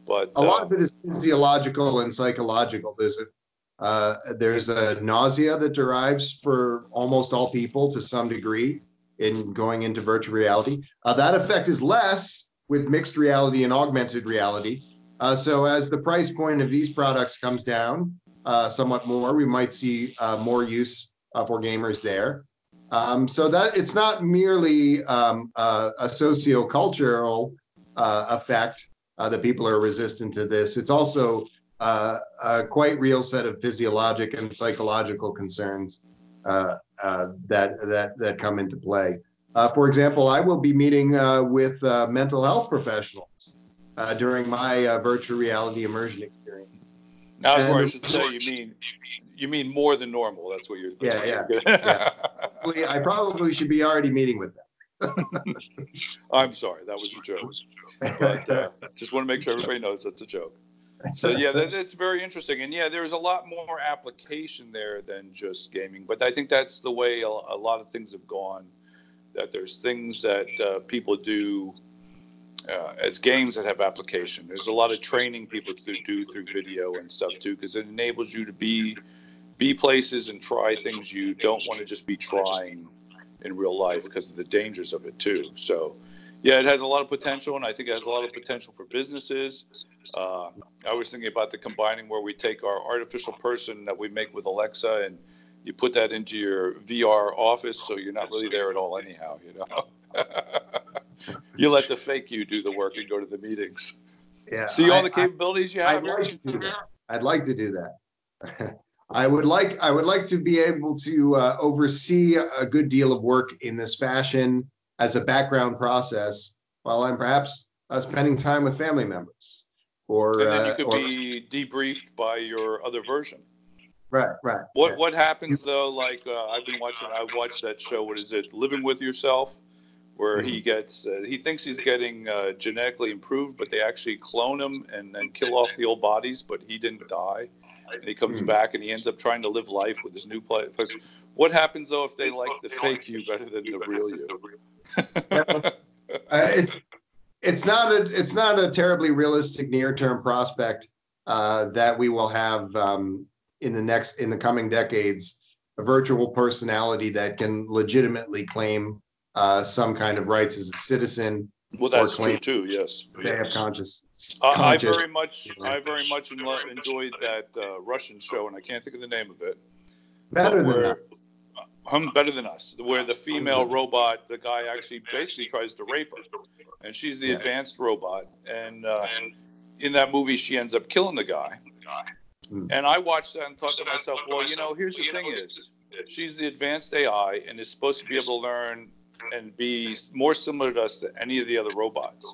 But a lot of it is physiological and psychological. There's a nausea that derives for almost all people to some degree in going into virtual reality. That effect is less with mixed reality and augmented reality. So as the price point of these products comes down somewhat more, we might see more use for gamers there. So that it's not merely a sociocultural effect that people are resistant to this. It's also a quite real set of physiologic and psychological concerns that come into play. For example, I will be meeting with mental health professionals during my virtual reality immersion experience. That's where I should say you mean more than normal. That's what you're thinking. Yeah. I probably should be already meeting with them. I'm sorry, that was a joke. But just want to make sure everybody knows that's a joke. So yeah, it's very interesting, and yeah, there's a lot more application there than just gaming. But I think that's the way a lot of things have gone. That there's things that people do as games that have application. There's a lot of training people do through video and stuff too, because it enables you to be places and try things you don't want to just be trying in real life because of the dangers of it too. So yeah, it has a lot of potential, and I think it has a lot of potential for businesses. I was thinking about the combining where we take our artificial person that we make with Alexa and you put that into your VR office, so you're not really there at all anyhow, you know. You let the fake you do the work and go to the meetings. Yeah. See all the capabilities you have. I'd like to do that. I would like to be able to oversee a good deal of work in this fashion as a background process while I'm perhaps spending time with family members. And then you could be debriefed by your other version. Right. What happens though? Like I've watched that show. What is it? Living with Yourself, where he gets he thinks he's getting genetically improved, but they actually clone him and then kill off the old bodies, but he didn't die. And he comes back and he ends up trying to live life with his new place. What happens though if they like the fake you better than the real you? It's not a terribly realistic near-term prospect that we will have in the coming decades a virtual personality that can legitimately claim some kind of rights as a citizen. Well, that's true too. Yes, they have conscious. I very much enjoyed that Russian show, and I can't think of the name of it. Better than us, where the female robot, the guy actually basically tries to rape her, and she's the advanced robot, and in that movie she ends up killing the guy. And I watched that and thought to myself, well, here's the thing is, she's the advanced AI and is supposed to be able to learn and be more similar to us than any of the other robots.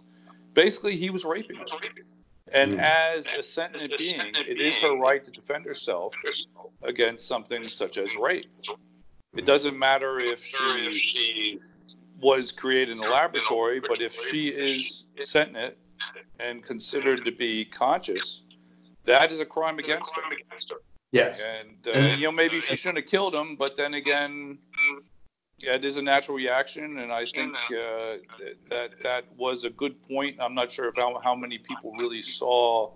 Basically, he was raping her. And as a sentient being, it is her right to defend herself against something such as rape. It doesn't matter if she was created in a laboratory, but if she is sentient and considered to be conscious, that is a crime against her. Yes. And, maybe she shouldn't have killed him, but then again, it is a natural reaction, and I think that was a good point. I'm not sure how many people really saw,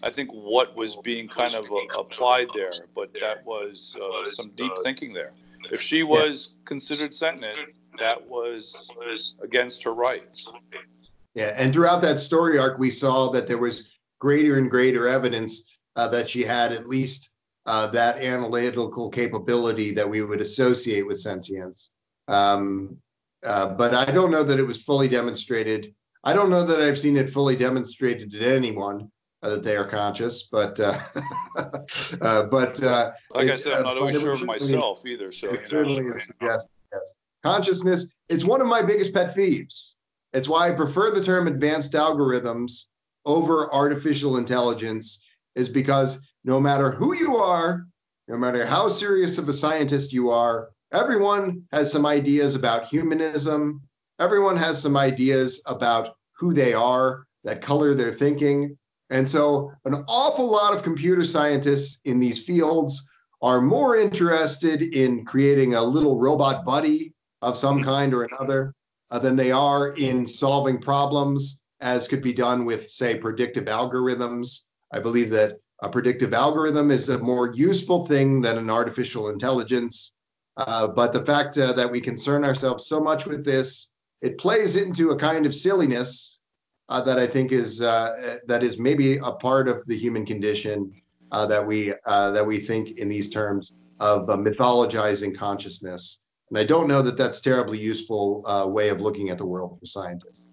I think, what was being kind of applied there, but that was some deep thinking there. If she was considered sentient, that was against her rights. Yeah, and throughout that story arc, we saw that there was greater and greater evidence that she had at least that analytical capability that we would associate with sentience. But I don't know that it was fully demonstrated I don't know that I've seen it fully demonstrated to anyone that they are conscious, but Like I said, I'm not always it would sure of certainly, myself either. So, it certainly is suggested. Yes, consciousness. It's one of my biggest pet peeves. It's why I prefer the term advanced algorithms over artificial intelligence, is because no matter who you are, no matter how serious of a scientist you are, everyone has some ideas about humanism. Everyone has some ideas about who they are that color their thinking. And so an awful lot of computer scientists in these fields are more interested in creating a little robot buddy of some kind or another than they are in solving problems, as could be done with, say, predictive algorithms. I believe that a predictive algorithm is a more useful thing than an artificial intelligence. But the fact that we concern ourselves so much with this, it plays into a kind of silliness that I think is that is maybe a part of the human condition, that we think in these terms of mythologizing consciousness. And I don't know that that's terribly useful way of looking at the world for scientists.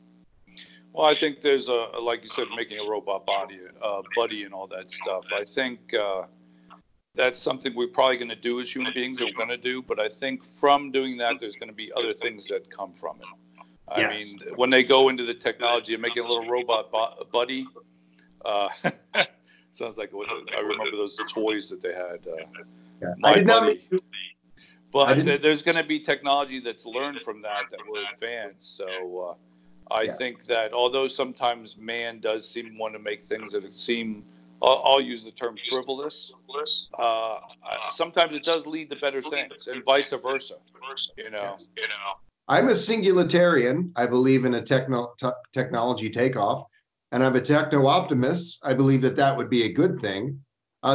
well, I think there's like you said, making a robot buddy and all that stuff. I think that's something we're probably going to do as human beings, and we're going to do. But I think from doing that, there's going to be other things that come from it. I Yes. mean, when they go into the technology and making a little robot buddy, sounds like I remember those toys that they had. Yeah. My buddy. But there's going to be technology that's learned from that will advance. So I think that although sometimes man does seem want to make things that seem, I'll use the term frivolous, sometimes it does lead to better things, and vice versa. You know. Yes. I'm a singularitarian. I believe in a technology takeoff, and I'm a techno-optimist. I believe that that would be a good thing.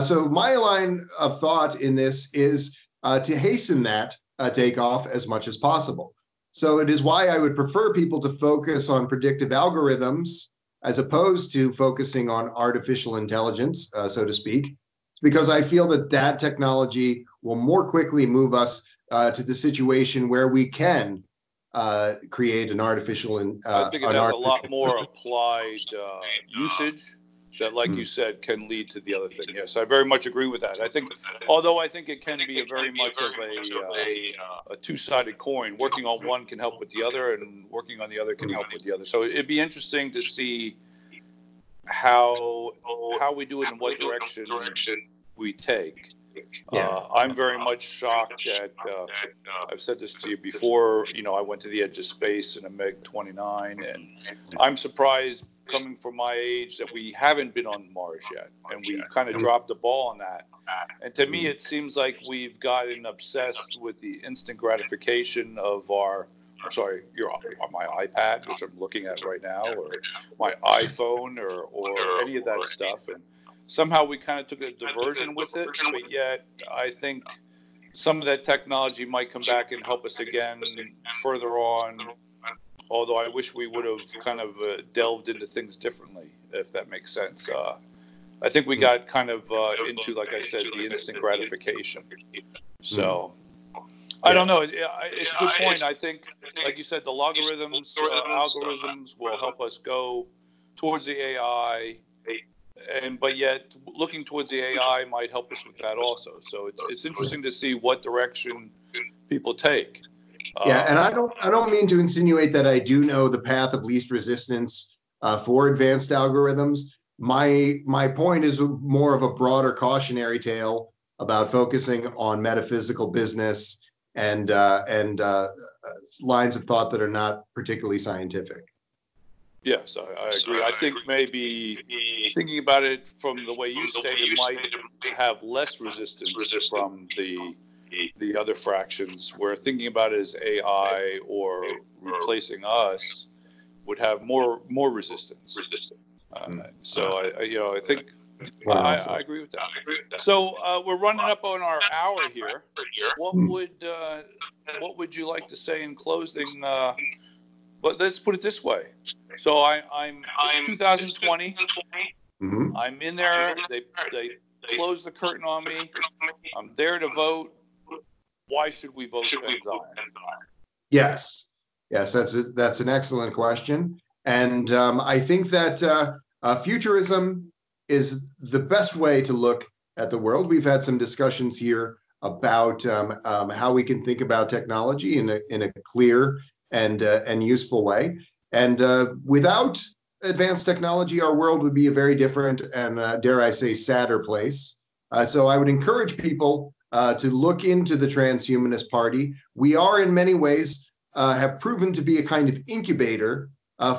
So my line of thought in this is to hasten that takeoff as much as possible. So it is why I would prefer people to focus on predictive algorithms as opposed to focusing on artificial intelligence, so to speak. It's because I feel that that technology will more quickly move us to the situation where we can create an artificial. I think it has a lot more applied usage that, like you said, can lead to the other thing. Yes, I very much agree with that. I think, although I think it can be a very much of a two-sided coin. Working on one can help with the other, and working on the other can help with the other. So it'd be interesting to see how we do it and what direction we take. I'm very much shocked at, I've said this to you before, I went to the edge of space in a MiG-29, and I'm surprised, coming from my age, that we haven't been on Mars yet, and we kind of dropped the ball on that. And to me, it seems like we've gotten obsessed with the instant gratification of my iPad, which I'm looking at right now, or my iPhone, or any of that stuff, and somehow we kind of took a diversion with it, but yet I think some of that technology might come back and help us again further on, although I wish we would have kind of delved into things differently, if that makes sense. I think we got kind of into, like I said, the instant gratification. So I don't know. It's a good point. I think, like you said, the algorithms will help us go towards the AI, but yet looking towards the AI might help us with that also. So it's interesting to see what direction people take. Yeah, and I don't mean to insinuate that I do know the path of least resistance for advanced algorithms. My point is more of a broader cautionary tale about focusing on metaphysical business and lines of thought that are not particularly scientific. Yes, I agree. I think maybe thinking about it from the way you stated might have less resistance from the other fractions, where thinking about it as AI or replacing us would have more resistance. So I think I agree with that. So we're running up on our hour here. What would you like to say in closing? But let's put it this way. So I'm 2020. Mm-hmm. I'm in there. They closed the curtain on me. I'm there to vote. Why should we vote BenZion? Yes, that's an excellent question. And I think that futurism is the best way to look at the world. We've had some discussions here about how we can think about technology in a clear and useful way. And without advanced technology, our world would be a very different and, dare I say, sadder place. So I would encourage people to look into the Transhumanist Party. We are, in many ways, have proven to be a kind of incubator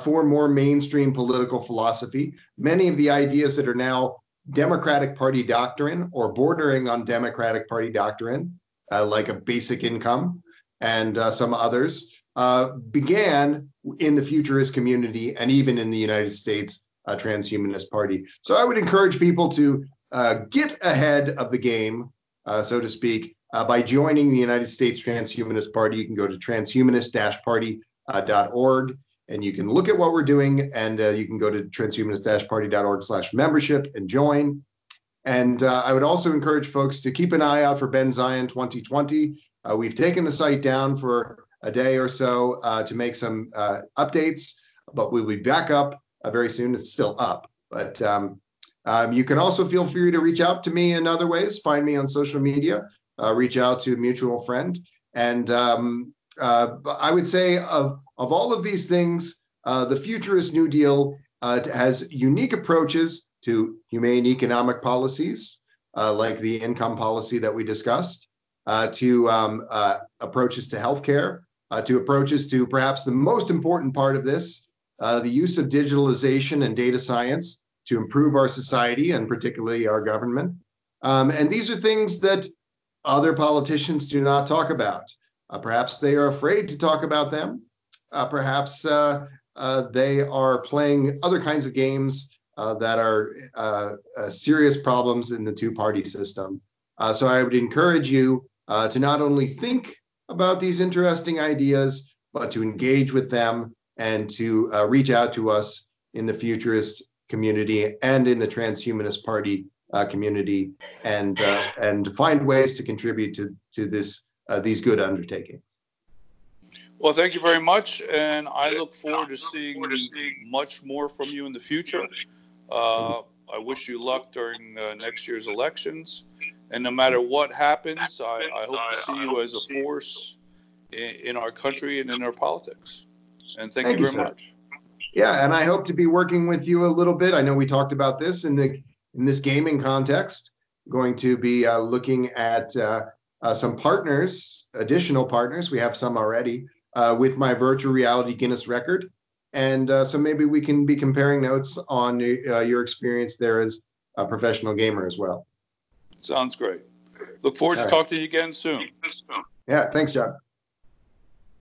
for more mainstream political philosophy. Many of the ideas that are now Democratic Party doctrine or bordering on Democratic Party doctrine, like a basic income and some others, began in the futurist community and even in the United States Transhumanist Party. So I would encourage people to get ahead of the game, so to speak, by joining the United States Transhumanist Party. You can go to transhumanist-party.org. And you can look at what we're doing, and you can go to transhumanist-party.org/membership and join. And I would also encourage folks to keep an eye out for BenZion 2020. We've taken the site down for a day or so to make some updates, but we'll be back up very soon. It's still up, but you can also feel free to reach out to me in other ways. Find me on social media, reach out to a mutual friend. And I would say of all of these things, the Futurist New Deal has unique approaches to humane economic policies, like the income policy that we discussed, to approaches to healthcare, to approaches to perhaps the most important part of this, the use of digitalization and data science to improve our society and particularly our government. And these are things that other politicians do not talk about. Perhaps they are afraid to talk about them. Perhaps they are playing other kinds of games that are serious problems in the two-party system. So I would encourage you to not only think about these interesting ideas, but to engage with them and to reach out to us in the futurist community and in the Transhumanist Party community, and find ways to contribute to this these good undertakings. Well, thank you very much, and I look forward to seeing much more from you in the future. I wish you luck during next year's elections, and no matter what happens, I hope to see you as a force in our country and in our politics. And thank you very much. Yeah, and I hope to be working with you a little bit. I know we talked about this in this gaming context. I'm going to be looking at some partners, additional partners. We have some already. With my virtual reality Guinness record. And so maybe we can be comparing notes on your experience there as a professional gamer as well. Sounds great. Look forward to talking to you again soon. Yeah, thanks, John.